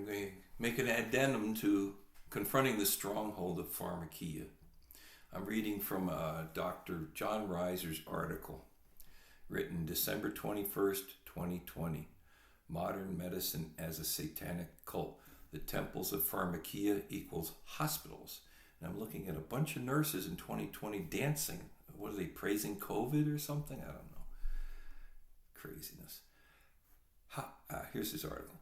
I'm going to make an addendum to Confronting the Stronghold of Pharmakiea. I'm reading from Dr. John Reizer's article, written December 21st, 2020, Modern Medicine as a Satanic Cult. The temples of Pharmakiea equals hospitals. And I'm looking at a bunch of nurses in 2020 dancing. What are they, praising COVID or something? I don't know. Craziness. Here's his article.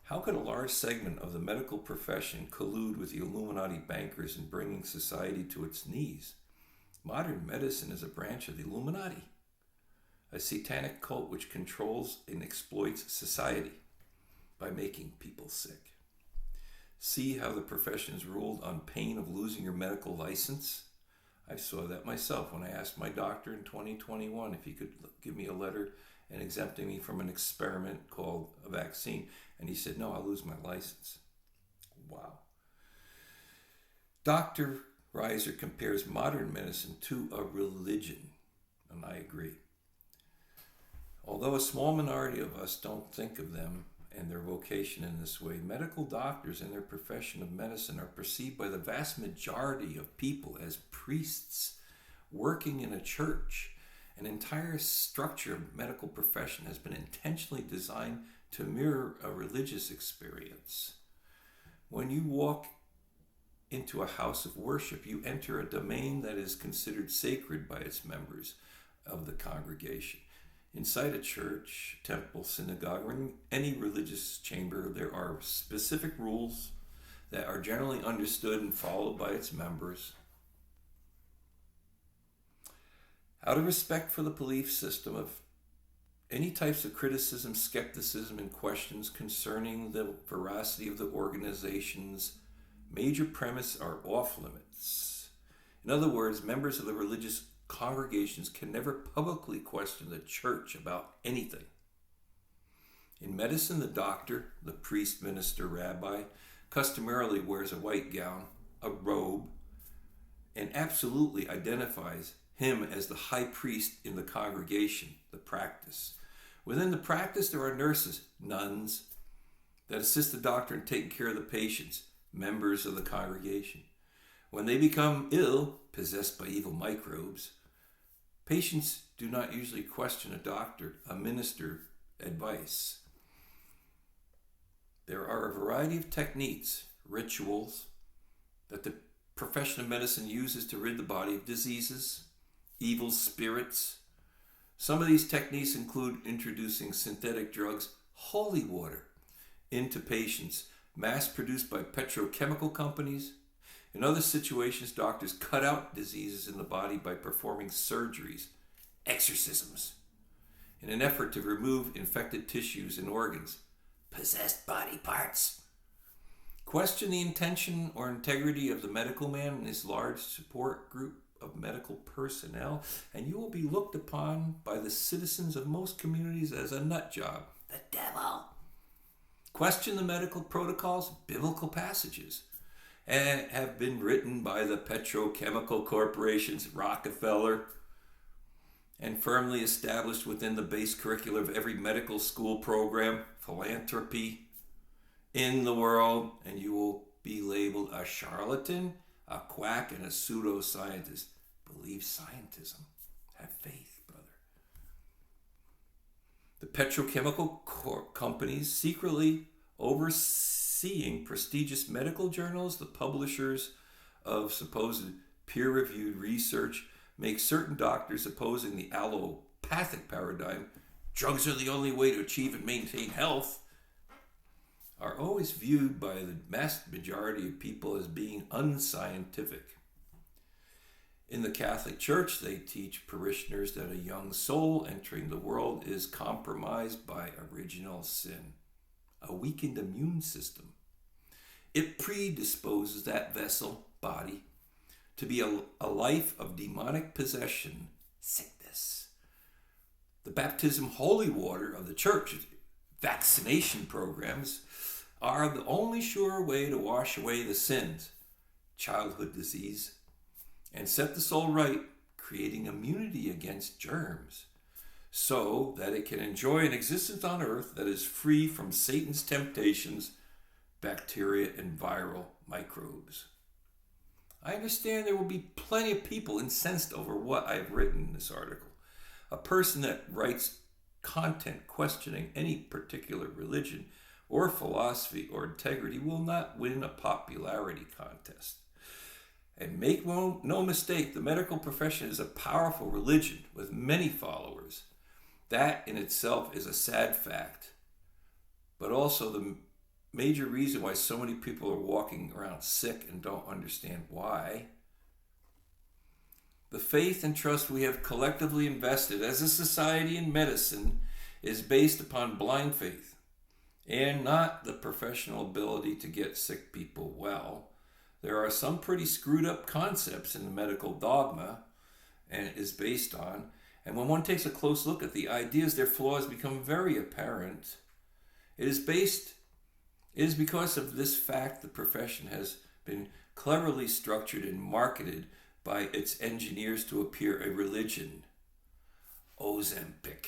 How could a large segment of the medical profession collude with the Illuminati bankers in bringing society to its knees? Modern medicine is a branch of the Illuminati, a satanic cult which controls and exploits society by making people sick. See how the profession is ruled on pain of losing your medical license? I saw that myself when I asked my doctor in 2021 if he could give me a letter and exempting me from an experiment called a vaccine. And he said, no, I'll lose my license. Wow. Dr. Reizer compares modern medicine to a religion, and I agree. Although a small minority of us don't think of them and their vocation in this way, medical doctors and their profession of medicine are perceived by the vast majority of people as priests working in a church. An entire structure of medical profession has been intentionally designed to mirror a religious experience. When you walk into a house of worship, you enter a domain that is considered sacred by its members of the congregation. Inside a church, temple, synagogue, or any religious chamber, there are specific rules that are generally understood and followed by its members. Out of respect for the belief system of any types of criticism, skepticism, and questions concerning the veracity of the organization's major premise are off limits. In other words, members of the religious congregations can never publicly question the church about anything. In medicine, the doctor, the priest, minister, rabbi, customarily wears a white gown, a robe, and absolutely identifies him as the high priest in the congregation, the practice. Within the practice, there are nurses, nuns, that assist the doctor in taking care of the patients, members of the congregation. When they become ill, possessed by evil microbes, patients do not usually question a doctor, a minister, advice. There are a variety of techniques, rituals, that the profession of medicine uses to rid the body of diseases, evil spirits. Some of these techniques include introducing synthetic drugs, holy water, into patients, mass-produced by petrochemical companies. In other situations, doctors cut out diseases in the body by performing surgeries, exorcisms, in an effort to remove infected tissues and organs, possessed body parts. Question the intention or integrity of the medical man and his large support group of medical personnel, and you will be looked upon by the citizens of most communities as a nut job, the devil. Question the medical protocols, biblical passages, and have been written by the petrochemical corporations, Rockefeller, and firmly established within the base curriculum of every medical school program, philanthropy in the world, and you will be labeled a charlatan, a quack, and a pseudoscientist. Believe scientism. Have faith, brother. The petrochemical companies secretly overseeing prestigious medical journals, the publishers of supposed peer-reviewed research, make certain doctors opposing the allopathic paradigm, drugs are the only way to achieve and maintain health, are always viewed by the vast majority of people as being unscientific. In the Catholic Church, they teach parishioners that a young soul entering the world is compromised by original sin, a weakened immune system. It predisposes that vessel, body, to be a life of demonic possession, sickness. The baptism holy water of the church, vaccination programs, are the only sure way to wash away the sins, childhood disease, and set the soul right, creating immunity against germs, so that it can enjoy an existence on earth that is free from Satan's temptations bacteria, and viral microbes. I understand there will be plenty of people incensed over what I've written in this article. A person that writes content questioning any particular religion or philosophy or integrity will not win a popularity contest. And make no mistake, the medical profession is a powerful religion with many followers. That in itself is a sad fact, but also the major reason why so many people are walking around sick and don't understand why. The faith and trust we have collectively invested as a society in medicine is based upon blind faith and not the professional ability to get sick people well. There are some pretty screwed up concepts in the medical dogma and it is based on, and when one takes a close look at the ideas, their flaws become very apparent. It is because of this fact the profession has been cleverly structured and marketed by its engineers to appear a religion. Ozempic.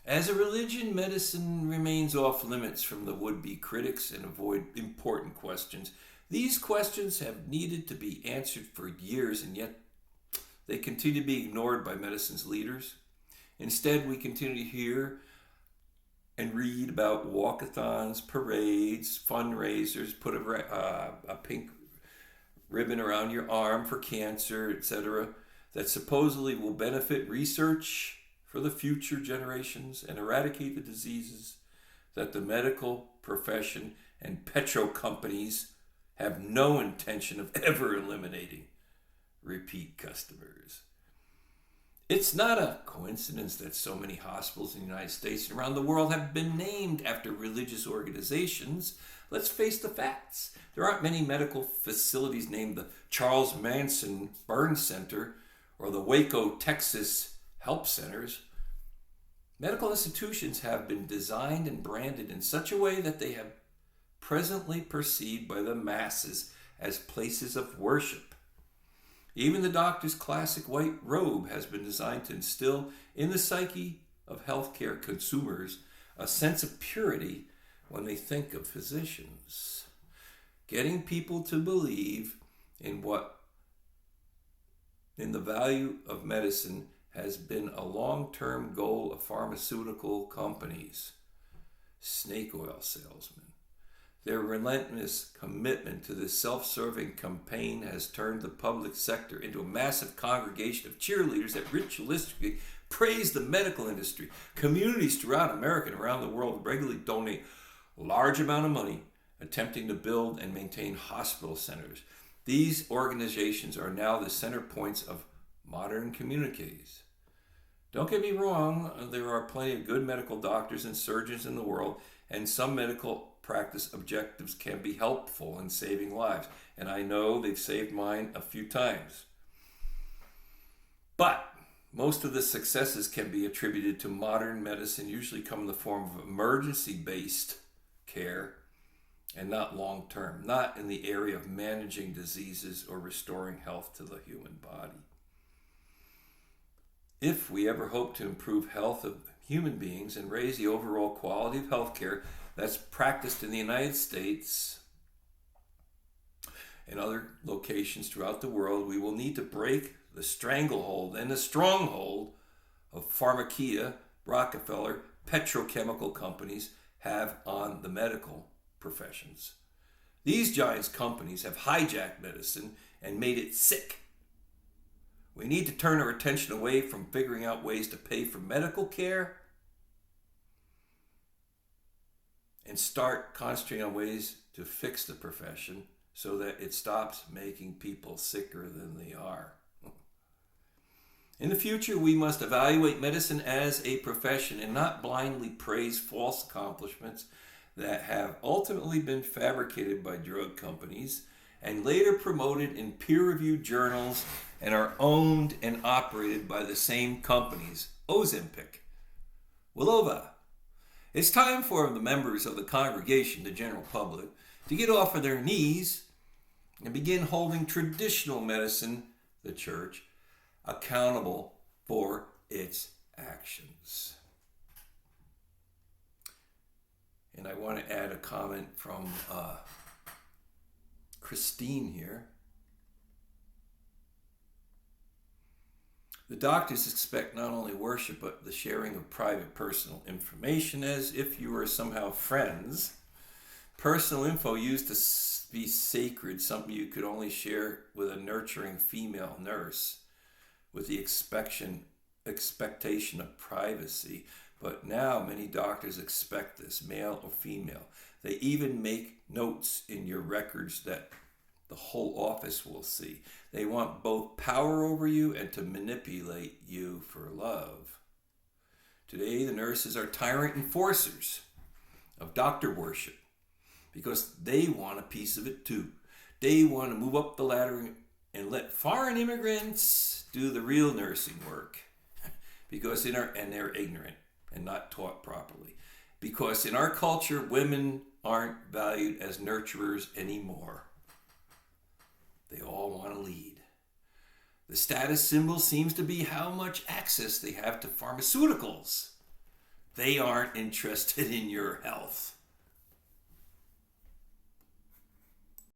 As a religion, medicine remains off limits from the would-be critics and avoid important questions. These questions have needed to be answered for years, and yet they continue to be ignored by medicine's leaders. Instead, we continue to hear and read about walkathons, parades, fundraisers, put a pink ribbon around your arm for cancer, etc., that supposedly will benefit research for the future generations and eradicate the diseases that the medical profession and petro companies have no intention of ever eliminating. Repeat customers. It's not a coincidence that so many hospitals in the United States and around the world have been named after religious organizations. Let's face the facts. There aren't many medical facilities named the Charles Manson Burn Center or the Waco, Texas Help Centers. Medical institutions have been designed and branded in such a way that they have presently perceived by the masses as places of worship. Even the doctor's classic white robe has been designed to instill in the psyche of healthcare consumers a sense of purity when they think of physicians. Getting people to believe in the value of medicine has been a long-term goal of pharmaceutical companies. Snake oil salesmen. Their relentless commitment to this self-serving campaign has turned the public sector into a massive congregation of cheerleaders that ritualistically praise the medical industry. Communities throughout America and around the world regularly donate a large amount of money attempting to build and maintain hospital centers. These organizations are now the center points of modern communiques. Don't get me wrong, there are plenty of good medical doctors and surgeons in the world, and some medical practice objectives can be helpful in saving lives. And I know they've saved mine a few times. But most of the successes can be attributed to modern medicine, usually come in the form of emergency-based care and not long-term, not in the area of managing diseases or restoring health to the human body. If we ever hope to improve health of human beings and raise the overall quality of healthcare that's practiced in the United States and other locations throughout the world, we will need to break the stranglehold and the stronghold of Pharmakiea, Rockefeller, petrochemical companies have on the medical professions. These giant companies have hijacked medicine and made it sick. We need to turn our attention away from figuring out ways to pay for medical care and start concentrating on ways to fix the profession so that it stops making people sicker than they are. In the future, we must evaluate medicine as a profession and not blindly praise false accomplishments that have ultimately been fabricated by drug companies and later promoted in peer-reviewed journals and are owned and operated by the same companies. Ozempic, Wilova. It's time for the members of the congregation, the general public, to get off of their knees and begin holding traditional medicine, the church, accountable for its actions. And I want to add a comment from Christine here. The doctors expect not only worship, but the sharing of private personal information as if you were somehow friends. Personal info used to be sacred, something you could only share with a nurturing female nurse, with the expectation of privacy. But now many doctors expect this, male or female. They even make notes in your records that the whole office will see. They want both power over you and to manipulate you for love. Today, the nurses are tyrant enforcers of doctor worship because they want a piece of it too. They want to move up the ladder and let foreign immigrants do the real nursing work because they're ignorant and not taught properly. Because in our culture, women aren't valued as nurturers anymore. They all want to lead. The status symbol seems to be how much access they have to pharmaceuticals. They aren't interested in your health.